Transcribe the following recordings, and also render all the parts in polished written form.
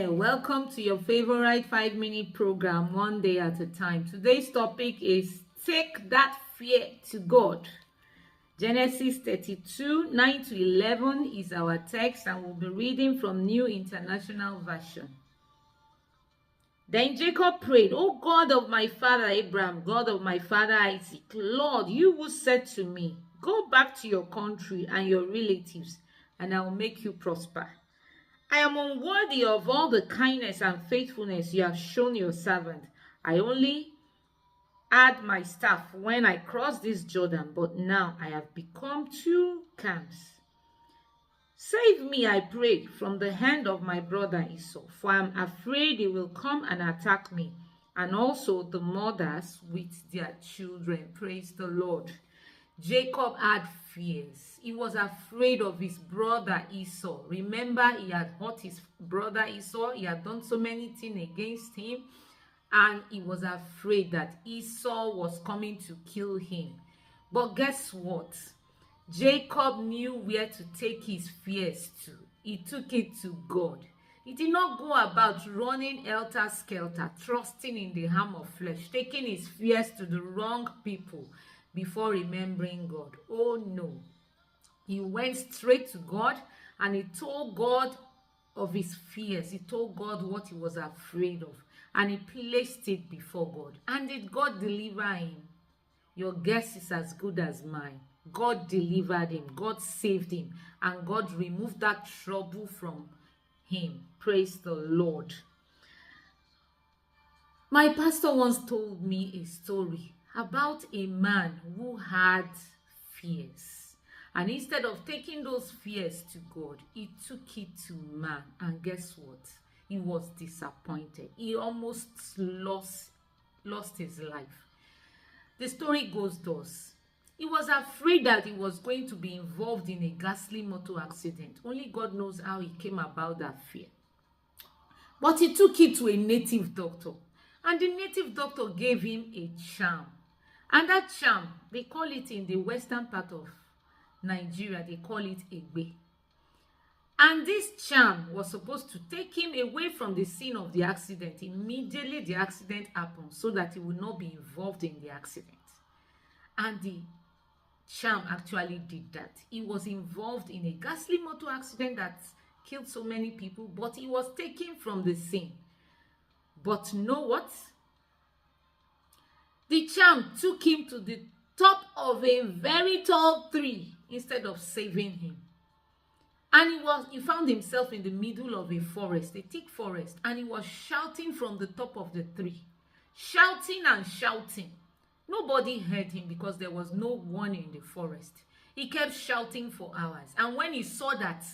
there. Welcome to your favorite 5-minute program, one day at a time. Today's topic is take that fear to God. Genesis 32, 9 to 11 is our text, and we'll be reading from New International Version. Then Jacob prayed, "O God of my father Abraham, God of my father Isaac, Lord, you who said to me, go back to your country and your relatives, and I will make you prosper. I am unworthy of all the kindness and faithfulness you have shown your servant. I only had my staff when I crossed this Jordan, but now I have become 2 camps. Save me, I pray, from the hand of my brother Esau, for I am afraid he will come and attack me, and also the mothers with their children." Praise the Lord. Jacob had fears. He was afraid of his brother Esau. Remember, he had hurt his brother Esau. He had done so many things against him, and he was afraid that Esau was coming to kill him. But guess what? Jacob knew where to take his fears to. He took it to God. He did not go about running helter-skelter, trusting in the arm of flesh, taking his fears to the wrong people before remembering God. Oh no. He went straight to God and he told God of his fears. He told God what he was afraid of, and he placed it before God. And did God deliver him? Your guess is as good as mine. God delivered him. God saved him, and God removed that trouble from him. Praise the Lord. My pastor once told me a story about a man who had fears, and instead of taking those fears to God, he took it to man, and guess what? He was disappointed. He almost lost his life. The story goes thus. He was afraid that he was going to be involved in a ghastly motor accident. Only God knows how he came about that fear. But he took it to a native doctor, and the native doctor gave him a charm. And that charm, they call it in the western part of Nigeria, they call it Egbe. And this charm was supposed to take him away from the scene of the accident immediately the accident happened, so that he would not be involved in the accident. And the charm actually did that. He was involved in a ghastly motor accident that killed so many people, but he was taken from the scene. But know what? The charm took him to the top of a very tall tree instead of saving him. And he found himself in the middle of a forest, a thick forest, and he was shouting from the top of the tree. Shouting and shouting. Nobody heard him because there was no one in the forest. He kept shouting for hours. And when he saw that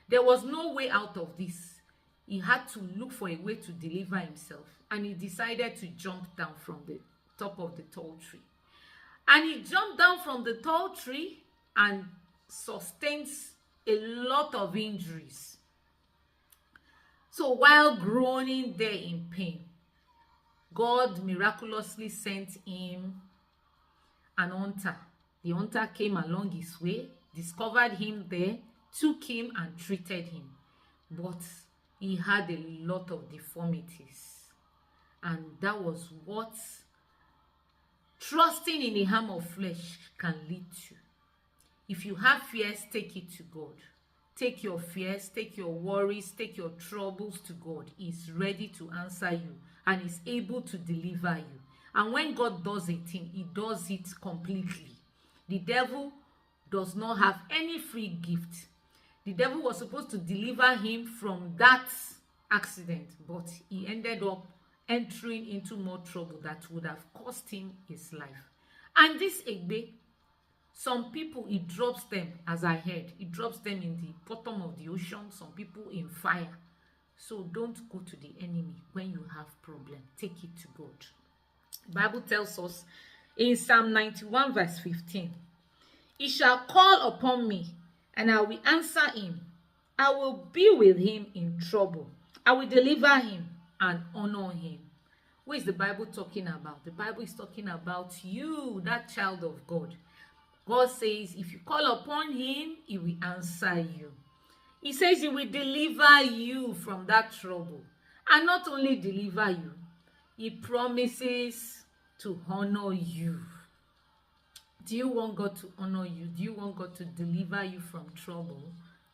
there was no way out of this, he had to look for a way to deliver himself. And he decided to jump down from the top of the tall tree. And he jumped down from the tall tree and sustained a lot of injuries. So while groaning there in pain, God miraculously sent him an hunter. The hunter came along his way, discovered him there, took him and treated him. But he had a lot of deformities. And that was what trusting in the arm of flesh can lead to. If you have fears, take it to God. Take your fears, take your worries, take your troubles to God. He's ready to answer you, and is able to deliver you. And when God does a thing, he does it completely. The devil does not have any free gift. The devil was supposed to deliver him from that accident, but he ended up entering into more trouble that would have cost him his life. And this Egbe, some people, he drops them, as I heard, he drops them in the bottom of the ocean, some people in fire. So don't go to the enemy when you have problem. Take it to God. The Bible tells us in Psalm 91 verse 15, "He shall call upon me, and I will answer him. I will be with him in trouble. I will deliver him and honor him." Who is the Bible talking about? The Bible is talking about you, that child of God. God says, if you call upon him, he will answer you. He says he will deliver you from that trouble. And not only deliver you, he promises to honor you. Do you want God to honor you? Do you want God to deliver you from trouble?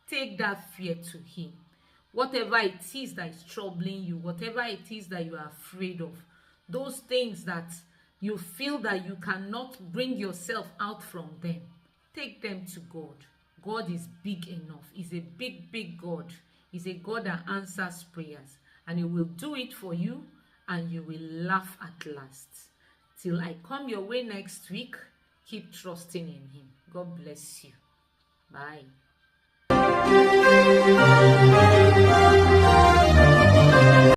Take that fear to him. Whatever it is that is troubling you, whatever it is that you are afraid of, those things that you feel that you cannot bring yourself out from them, take them to God. God is big enough. He's a big, big God. He's a God that answers prayers. And he will do it for you, and you will laugh at last. Till I come your way next week, keep trusting in him. God bless you. Bye.